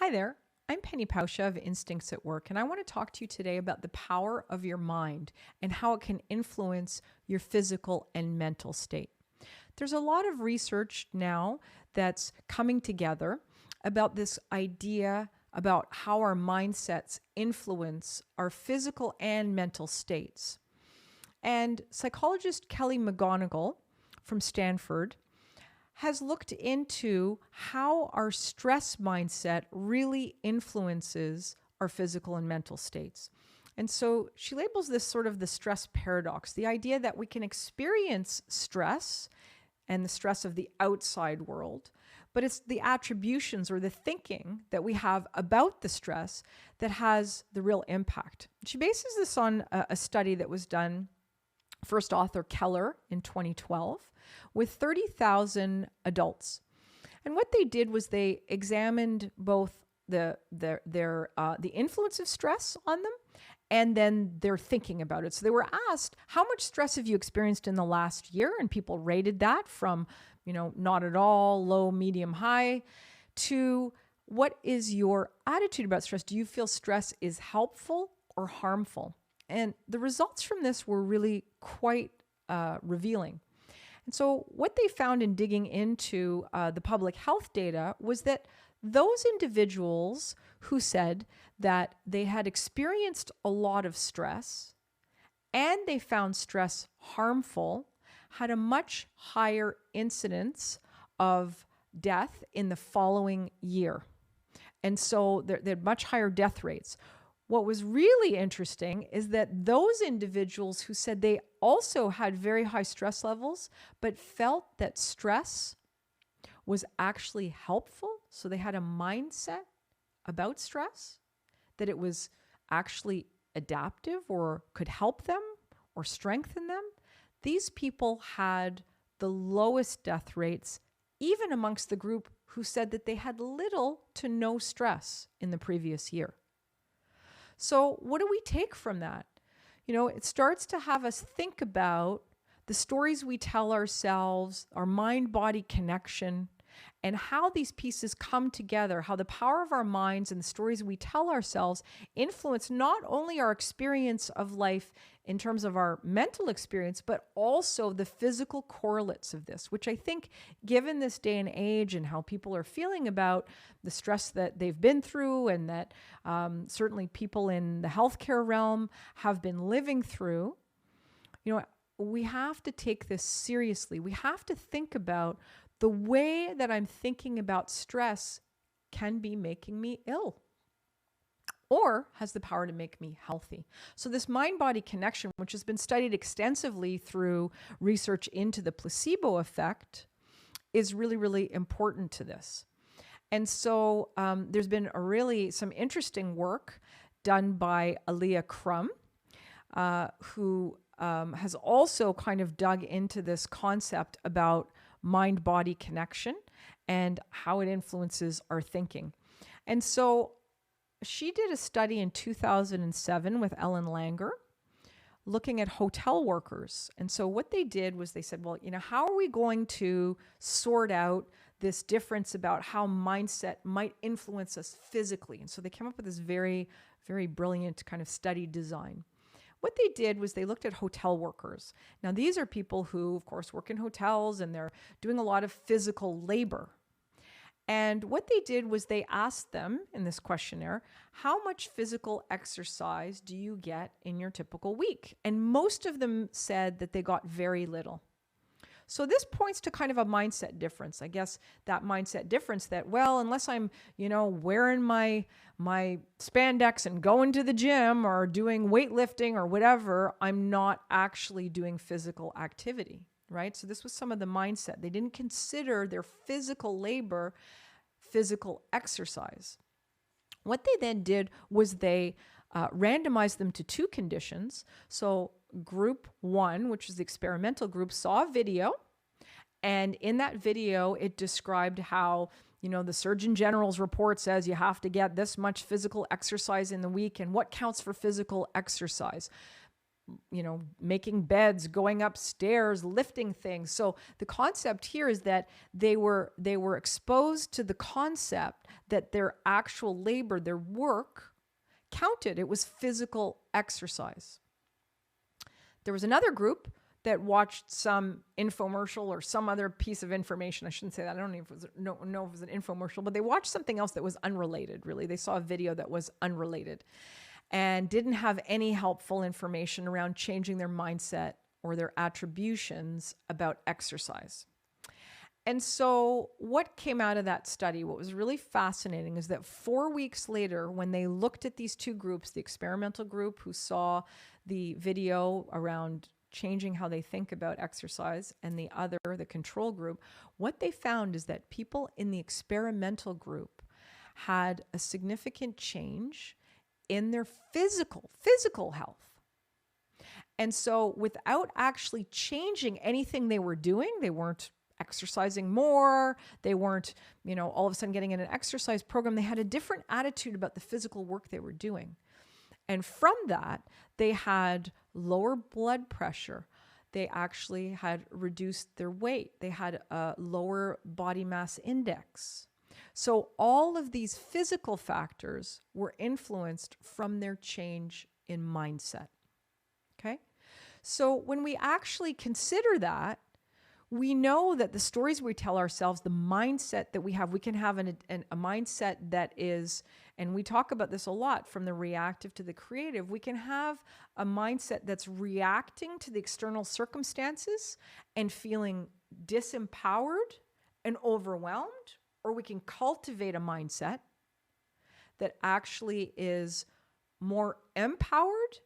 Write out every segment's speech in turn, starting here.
Hi there. I'm Penny Pausha of Instincts at Work, and I want to talk to you today about the power of your mind and how it can influence your physical and mental state. There's a lot of research now that's coming together about this idea about how our mindsets influence our physical and mental states. And psychologist Kelly McGonigal from Stanford has looked into how our stress mindset really influences our physical and mental states. And so she labels this sort of the stress paradox, the idea that we can experience stress and the stress of the outside world, but it's the attributions or the thinking that we have about the stress that has the real impact. She bases this on a study that was done, first author Keller in 2012, with 30,000 adults. And what they did was they examined both the influence of stress on them and then their thinking about it. So they were asked, how much stress have you experienced in the last year? And people rated that from, not at all, low, medium, high, to what is your attitude about stress? Do you feel stress is helpful or harmful? And the results from this were really quite revealing. And so what they found in digging into the public health data was that those individuals who said that they had experienced a lot of stress and they found stress harmful had a much higher incidence of death in the following year. And so they had much higher death rates. What was really interesting is that those individuals who said they also had very high stress levels, but felt that stress was actually helpful, so they had a mindset about stress, that it was actually adaptive or could help them or strengthen them, these people had the lowest death rates, even amongst the group who said that they had little to no stress in the previous year. So what do we take from that? It starts to have us think about the stories we tell ourselves, our mind-body connection, and how these pieces come together, how the power of our minds and the stories we tell ourselves influence not only our experience of life in terms of our mental experience, but also the physical correlates of this, which I think, given this day and age and how people are feeling about the stress that they've been through and that certainly people in the healthcare realm have been living through, we have to take this seriously. We have to think about the way that I'm thinking about stress can be making me ill or has the power to make me healthy. So this mind-body connection, which has been studied extensively through research into the placebo effect, is really, really important to this. And so there's been some interesting work done by Alia Crum, who has also kind of dug into this concept about mind-body connection and how it influences our thinking. And so she did a study in 2007 with Ellen Langer looking at hotel workers. And so what they did was they said, well, how are we going to sort out this difference about how mindset might influence us physically? And so they came up with this very, very brilliant kind of study design. What they did was they looked at hotel workers. Now, these are people who, of course, work in hotels and they're doing a lot of physical labor. And what they did was they asked them in this questionnaire, how much physical exercise do you get in your typical week? And most of them said that they got very little. So this points to kind of a mindset difference. I guess that mindset difference that, well, unless I'm, wearing my spandex and going to the gym or doing weightlifting or whatever, I'm not actually doing physical activity, right? So this was some of the mindset. They didn't consider their physical labor physical exercise. What they then did was they randomized them to two conditions. So group one, which is the experimental group, saw a video. And in that video, it described how, the Surgeon General's report says you have to get this much physical exercise in the week and what counts for physical exercise. making beds, going upstairs, lifting things. So the concept here is that they were exposed to the concept that their actual labor, their work counted. It was physical exercise. There was another group that watched some infomercial or some other piece of information. I shouldn't say that. I don't know if it was an infomercial, but they watched something else that was unrelated, really. They saw a video that was unrelated and didn't have any helpful information around changing their mindset or their attributions about exercise. And so what came out of that study, what was really fascinating, is that 4 weeks later, when they looked at these two groups, the experimental group who saw the video around changing how they think about exercise, and the other, the control group, what they found is that people in the experimental group had a significant change in their physical health. And so without actually changing anything they were doing, they weren't exercising more, they weren't, all of a sudden getting in an exercise program, they had a different attitude about the physical work they were doing. And from that, they had lower blood pressure. They actually had reduced their weight. They had a lower body mass index. So all of these physical factors were influenced from their change in mindset. Okay? So when we actually consider that, we know that the stories we tell ourselves, the mindset that we can have a mindset that is, and we talk about this a lot, from the reactive to the creative. We can have a mindset that's reacting to the external circumstances and feeling disempowered and overwhelmed, or we can cultivate a mindset that actually is more empowered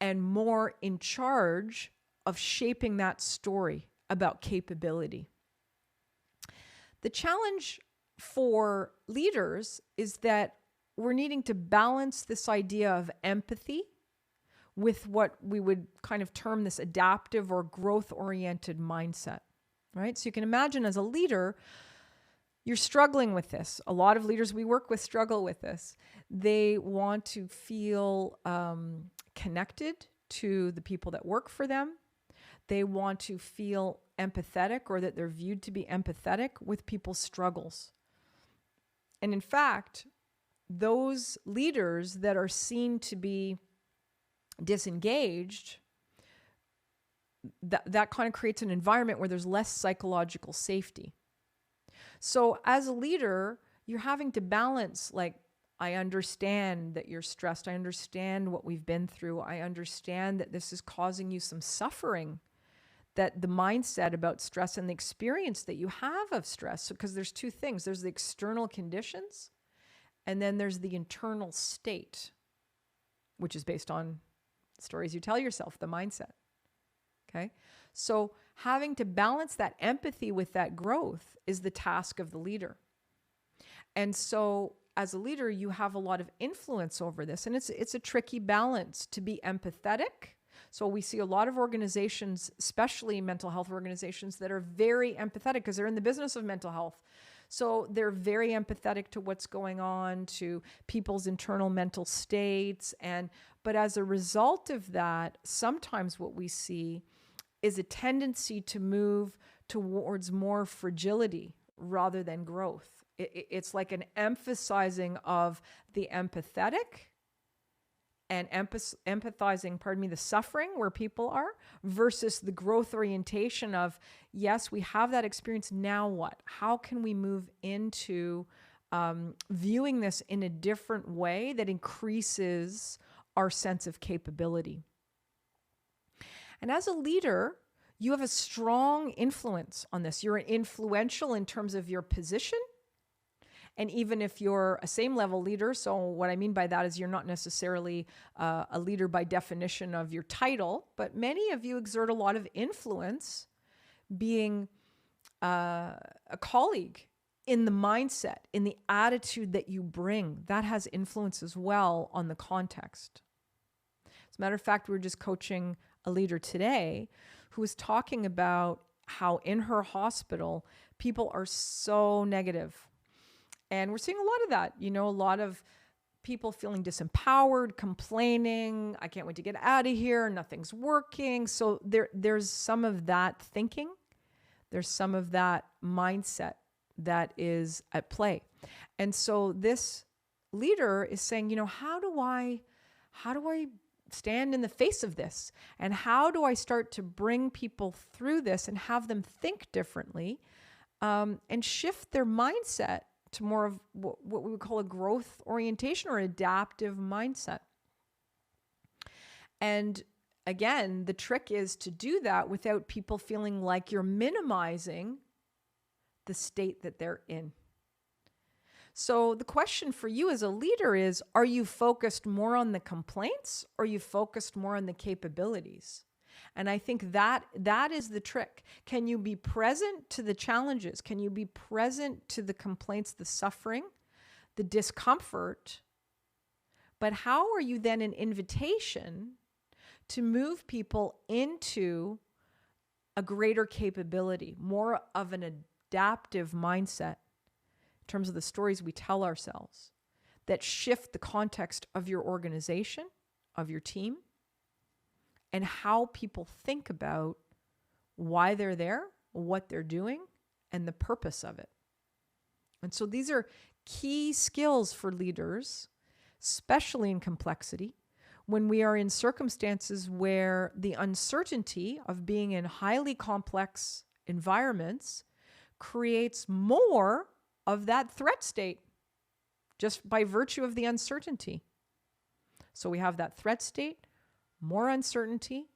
and more in charge of shaping that story about capability. The challenge for leaders is that we're needing to balance this idea of empathy with what we would kind of term this adaptive or growth-oriented mindset, right? So you can imagine, as a leader, you're struggling with this. A lot of leaders we work with struggle with this. They want to feel connected to the people that work for them. They want to feel empathetic, or that they're viewed to be empathetic with people's struggles. And in fact, those leaders that are seen to be disengaged, that kind of creates an environment where there's less psychological safety. So as a leader, you're having to balance, like, I understand that you're stressed. I understand what we've been through. I understand that this is causing you some suffering, that the mindset about stress and the experience that you have of stress, because there's two things. There's the external conditions, and then there's the internal state, which is based on stories you tell yourself, the mindset. Okay? So having to balance that empathy with that growth is the task of the leader. And so as a leader, you have a lot of influence over this, and it's a tricky balance to be empathetic. So we see a lot of organizations, especially mental health organizations, that are very empathetic because they're in the business of mental health. So they're very empathetic to what's going on, to people's internal mental states. But as a result of that, sometimes what we see is a tendency to move towards more fragility rather than growth. It's like an emphasizing of the empathetic and empathizing, the suffering where people are, versus the growth orientation of, yes, we have that experience, now what? How can we move into viewing this in a different way that increases our sense of capability? And as a leader, you have a strong influence on this. You're influential in terms of your position. And even if you're a same level leader, so what I mean by that is you're not necessarily a leader by definition of your title, but many of you exert a lot of influence being a colleague, in the mindset, in the attitude that you bring. That has influence as well on the context. As a matter of fact, we were just coaching a leader today who was talking about how in her hospital, people are so negative. And we're seeing a lot of that, a lot of people feeling disempowered, complaining, I can't wait to get out of here, nothing's working. So there's some of that thinking. There's some of that mindset that is at play. And so this leader is saying, how do I stand in the face of this? And how do I start to bring people through this and have them think differently, and shift their mindset to more of what we would call a growth orientation or adaptive mindset? And again, the trick is to do that without people feeling like you're minimizing the state that they're in. So the question for you as a leader is, are you focused more on the complaints, or are you focused more on the capabilities? And I think that is the trick. Can you be present to the challenges? Can you be present to the complaints, the suffering, the discomfort? But how are you then an invitation to move people into a greater capability, more of an adaptive mindset in terms of the stories we tell ourselves that shift the context of your organization, of your team, and how people think about why they're there, what they're doing, and the purpose of it. And so these are key skills for leaders, especially in complexity, when we are in circumstances where the uncertainty of being in highly complex environments creates more of that threat state just by virtue of the uncertainty. So we have that threat state, more uncertainty,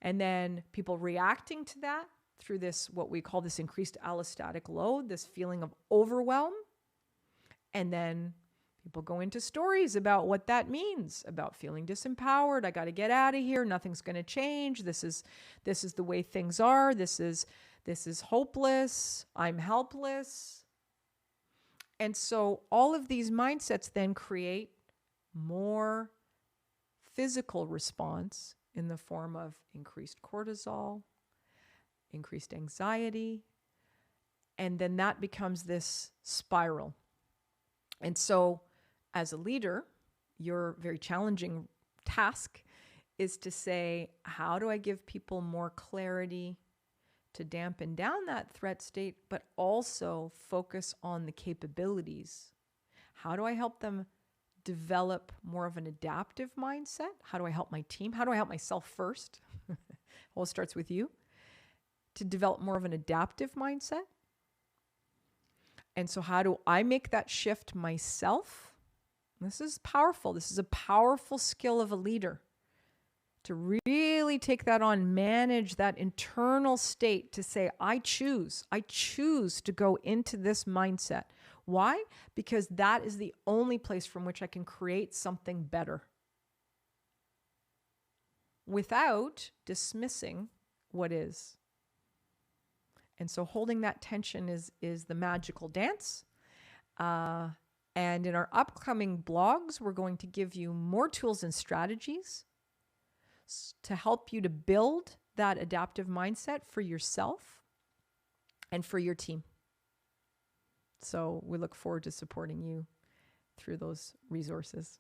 and then people reacting to that through this, what we call this increased allostatic load, this feeling of overwhelm. And then people go into stories about what that means, about feeling disempowered. I got to get out of here. Nothing's going to change. This is the way things are. This is hopeless. I'm helpless. And so all of these mindsets then create more physical response in the form of increased cortisol, increased anxiety, and then that becomes this spiral. And so as a leader, your very challenging task is to say, how do I give people more clarity to dampen down that threat state, but also focus on the capabilities? How do I help them develop more of an adaptive mindset? How do I help my team? How do I help myself first? Well, it starts with you to develop more of an adaptive mindset. And so how do I make that shift myself? This is powerful. This is a powerful skill of a leader, to really take that on, manage that internal state, to say, I choose to go into this mindset. Why? Because that is the only place from which I can create something better without dismissing what is. And so holding that tension is the magical dance. And in our upcoming blogs, we're going to give you more tools and strategies to help you to build that adaptive mindset for yourself and for your team. So we look forward to supporting you through those resources.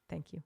Thank you.